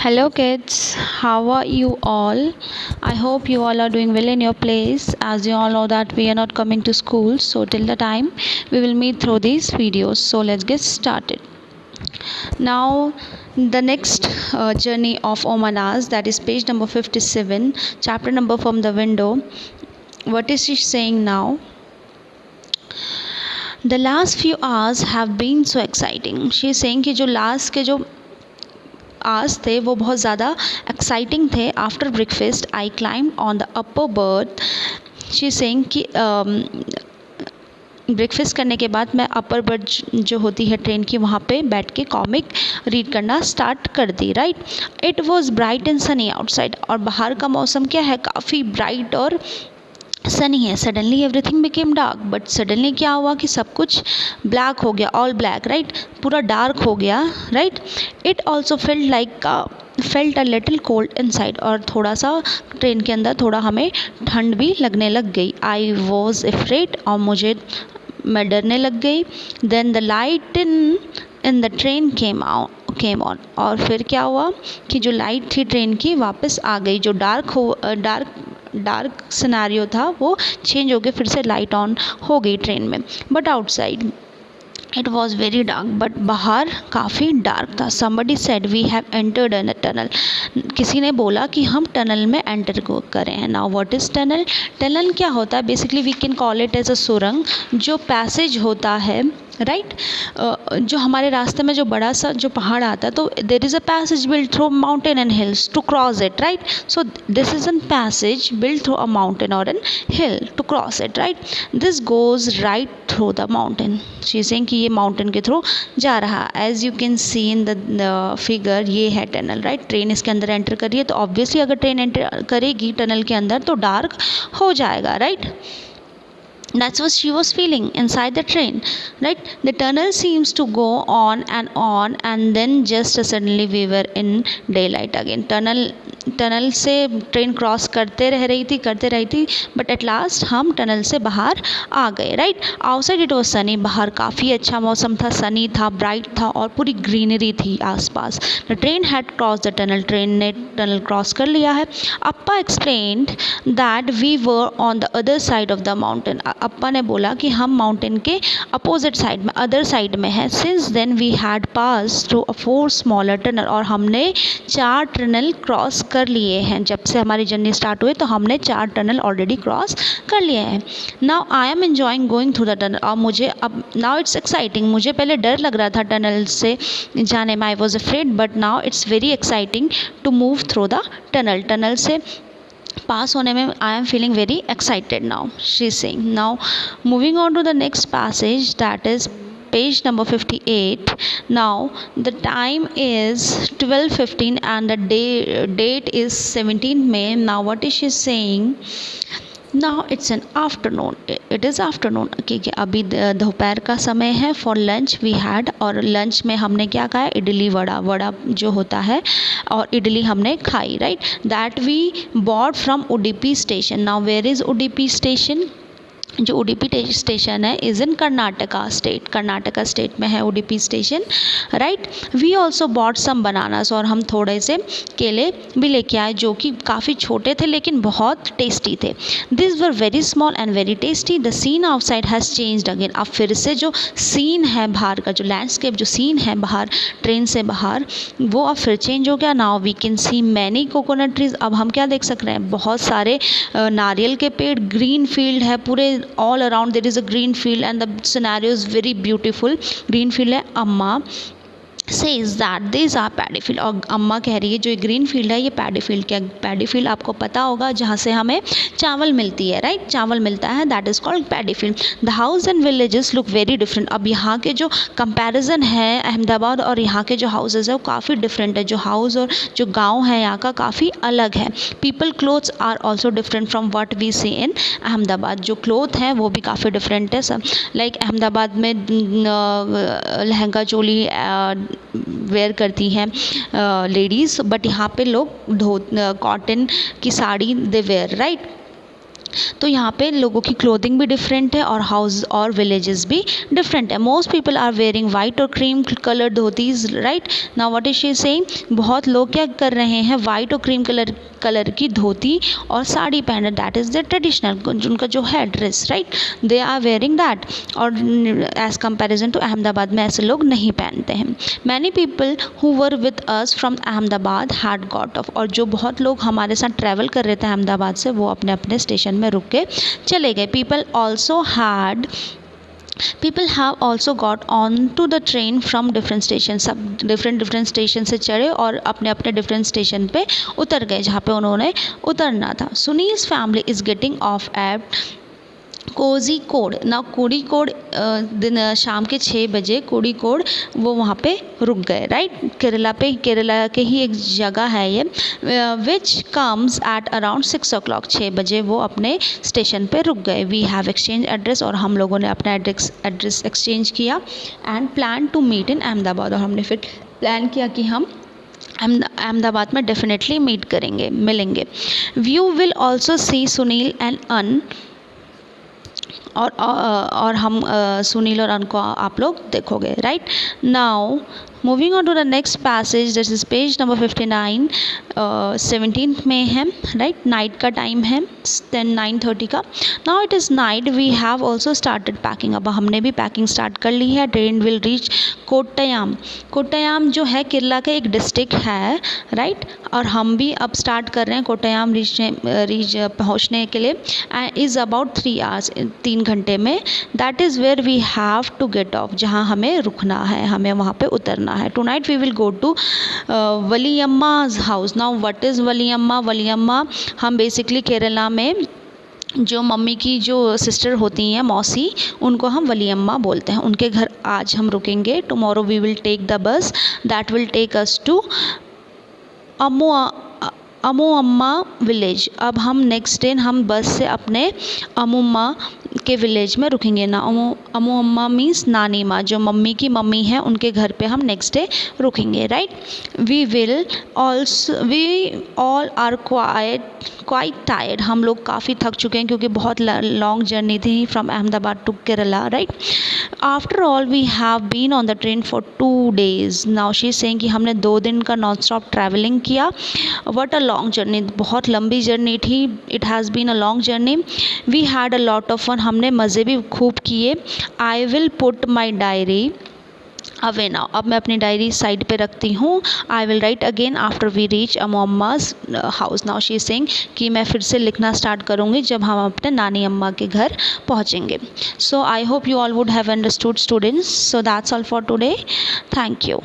Hello kids, how are you all? I hope you all are doing well in your place. As you all know that we are not coming to school, so till the time we will meet through these videos. So let's get started. Now the next journey of Omanas, that is page number 57, chapter number from the window. What is she saying now? The last few hours have been so exciting. She is saying कि जो last के जो आज थे वो बहुत ज़्यादा exciting थे. After breakfast I climb on the upper berth. She saying कि ब्रेकफास्ट करने के बाद मैं अपर बर्थ जो होती है ट्रेन की वहाँ पे बैठ के कॉमिक रीड करना स्टार्ट कर दी. Right, it was bright and sunny outside. और बाहर का मौसम क्या है, काफ़ी ब्राइट और सनी है. Suddenly everything became dark. But suddenly क्या हुआ कि सब कुछ ब्लैक हो गया, ऑल ब्लैक. राइट, पूरा डार्क हो गया. Right, it also felt a little cold inside. और थोड़ा सा ट्रेन के अंदर थोड़ा हमें ठंड भी लगने लग गई. I was afraid. और मैं डरने लग गई. Then the light in the train came on. और फिर क्या हुआ कि जो लाइट थी ट्रेन की वापस आ गई. जो डार्क सिनेरियो था वो चेंज हो गया, फिर से लाइट ऑन हो गई ट्रेन में. But outside it was very dark. But बाहर काफ़ी डार्क था. Somebody said we have entered in a tunnel. किसी ने बोला कि हम टनल में एंटर करें हैं. Now what is tunnel? Tunnel क्या होता है? Basically we can call it as a सुरंग. जो पैसेज होता है, राइट, जो हमारे रास्ते में जो बड़ा सा जो पहाड़ आता है, तो there is a passage build through mountain and hills to cross it. Right, so this is an passage build through a mountain और an hill to cross it. Right, this goes right through the mountain. She saying कि ये mountain के through जा रहा. As you can see in the figure, ये है tunnel. Right, train इसके अंदर एंटर करिए है, तो ऑब्वियसली अगर ट्रेन एंटर करेगी टनल के अंदर तो डार्क हो जाएगा. Right, that's what she was feeling inside the train. Right, the tunnel seems to go on, and then just suddenly we were in daylight again. Tunnel से train cross करते रही थी, बट एट लास्ट हम tunnel से बाहर आ गए. Right, outside it was Sunny. बाहर काफ़ी अच्छा मौसम था, सनी था, ब्राइट था और पूरी ग्रीनरी थी आसपास. The train had cross the tunnel. Train ने टनल क्रॉस कर लिया है. Appa explained that we were on the other side of the mountain. Appa ने बोला कि हम माउंटेन के अपोजिट साइड में, अदर साइड में है. Since then we had pass through a 4 smaller tunnel. और हमने 4 टनल क्रॉस कर लिए हैं. जब से हमारी जर्नी स्टार्ट हुई तो हमने 4 टनल ऑलरेडी क्रॉस कर लिए हैं. Now I am enjoying going through the tunnel. और मुझे अब नाउ इट्स एक्साइटिंग. मुझे पहले डर लग रहा था टनल से जाने में, I was afraid, but now it's very exciting to move through the tunnel. Tunnel से पास होने में I am feeling very excited now, she is saying. Now moving on to the next passage, that is page number 58. Now the time is 12:15 and the date is 17th May. Now what is she saying? Now it's an afternoon. It is afternoon, ठीक है. अभी दोपहर का समय है. For lunch we had, और lunch में हमने क्या खाया? इडली वड़ा जो होता है, और इडली हमने खाई. Right, that we bought from Udupi station. Now where is Udupi station? जो उडुपी स्टेशन है इज़ इन कर्नाटका स्टेट में है Udupi station. Right, we also bought some bananas. और हम थोड़े से केले भी लेके आए जो कि काफ़ी छोटे थे लेकिन बहुत टेस्टी थे. This were very small and very tasty. The scene outside has changed again. अब फिर से जो सीन है बाहर का, जो लैंडस्केप जो सीन है बाहर ट्रेन से बाहर, वो अब फिर चेंज हो गया. Now we can see many coconut trees. अब हम क्या देख सक रहे हैं? बहुत सारे नारियल के पेड़. ग्रीन फील्ड है पूरे, all around there is a green field and the scenario is very beautiful. green field है. अम्मा says that these are paddy field. और अम्मा कह रही है जो ग्रीन फील्ड है ये पैडी फील्ड. क्या पैडी फील्ड आपको पता होगा? जहाँ से हमें चावल मिलती है. राइट, चावल मिलता है, that is called paddy field. The house and villages look very different. अब यहाँ के जो कंपैरिजन है अहमदाबाद और यहाँ के जो हाउसेज है वो काफ़ी डिफरेंट है. जो हाउस और जो गाँव है यहाँ का काफ़ी अलग है. People clothes are also different from what we see in Ahmedabad. जो क्लोथ हैं वो भी काफ़ी डिफरेंट है. सब लाइक अहमदाबाद में लहंगा चोली वेयर करती हैं लेडीज़, बट यहाँ पे लोग कॉटन की साड़ी दे वेयर. राइट, तो यहाँ पे लोगों की क्लोथिंग भी डिफरेंट है और हाउस और विलेजेस भी डिफरेंट है. Most people are wearing white और cream colour dhotis, right. Now what is she saying, बहुत लोग क्या कर रहे हैं, वाइट और क्रीम कलर की धोती और साड़ी पहन रहे. दैट इज़ द ट्रेडिशनल, उनका जो है dress, right. They are wearing that. और एज कंपेरिजन टू अहमदाबाद में ऐसे लोग नहीं पहनते हैं. Many people who were with us from Ahmedabad had got off. और जो बहुत लोग हमारे साथ ट्रैवल कर रहे थे अहमदाबाद से, वो अपने अपने स्टेशन में रुक के चले गए. People have also got on to the train from different stations. सब different स्टेशन से चढ़े और अपने अपने डिफरेंट स्टेशन पे उतर गए जहाँ पे उन्होंने उतरना था. Sunil's family is getting off at Kozhikode. ना कोड़ीकोड दिन शाम के 6 बजे कोड़ीकोड वो वहाँ पे रुक गए, राइट. केरला के ही एक जगह है ये, which comes at around 6 o'clock. 6 बजे वो अपने स्टेशन पे रुक गए. We have exchange address. और हम लोगों ने अपना एड्रेस एक्सचेंज किया. And plan to meet in Ahmedabad. और हमने फिर प्लान किया कि हम अहमदाबाद में डेफिनेटली मीट करेंगे, मिलेंगे. You will also see Sunil and Ann. और हम सुनील और अन को आप लोग देखोगे, right. Now moving on to the next passage, this is page number 59. 17th में है, राइट. नाइट का टाइम है 9:30 का. Now it is night. We have also started packing. अब हमने भी पैकिंग स्टार्ट कर ली है. Train will reach Kottayam. Kottayam जो है केरला का एक डिस्ट्रिक्ट है, राइट. और हम भी अब स्टार्ट कर रहे हैं कोट्टयम रीच पहुँचने के लिए. इज़ अबाउट 3 hours, 3 घंटे में. That is where we have to get off. जहाँ हमें रुकना है, हमें वहाँ पे उतरना है. Tonight we will go to Valliamma's house. Now what is Valliamma. Valliamma हम बेसिकली केरला में जो मम्मी की जो सिस्टर होती हैं, मौसी, उनको हम वलियम्मा बोलते हैं. उनके घर आज हम रुकेंगे. Tomorrow we will take the bus that will take us to Amoamma village. अब हम नेक्स्ट डे हम बस से अपने अमोअम्मा के विलेज में रुकेंगे. ना अमोअम्मा मीन्स नानी माँ, जो मम्मी की मम्मी है, उनके घर पे हम नेक्स्ट डे रुकेंगे, right. We all are quite tired. हम लोग काफ़ी थक चुके हैं क्योंकि बहुत लॉन्ग जर्नी थी from Ahmedabad to Kerala, right. After all we have been on the train for 2 days. Now she is saying कि हमने 2 दिन का नॉन स्टॉप ट्रैवलिंग किया. What a long journey. बहुत लंबी जर्नी थी. It has been a long journey. We had a lot of fun. हमने मज़े भी खूब किए. I will put my diary away now. अब मैं अपनी डायरी साइड पे रखती हूँ. I will write again after we reach Amoamma's house. Now she is saying कि मैं फिर से लिखना स्टार्ट करूँगी जब हम अपने नानी अम्मा के घर पहुँचेंगे. So I hope you all would have understood students. So that's all for today. Thank you.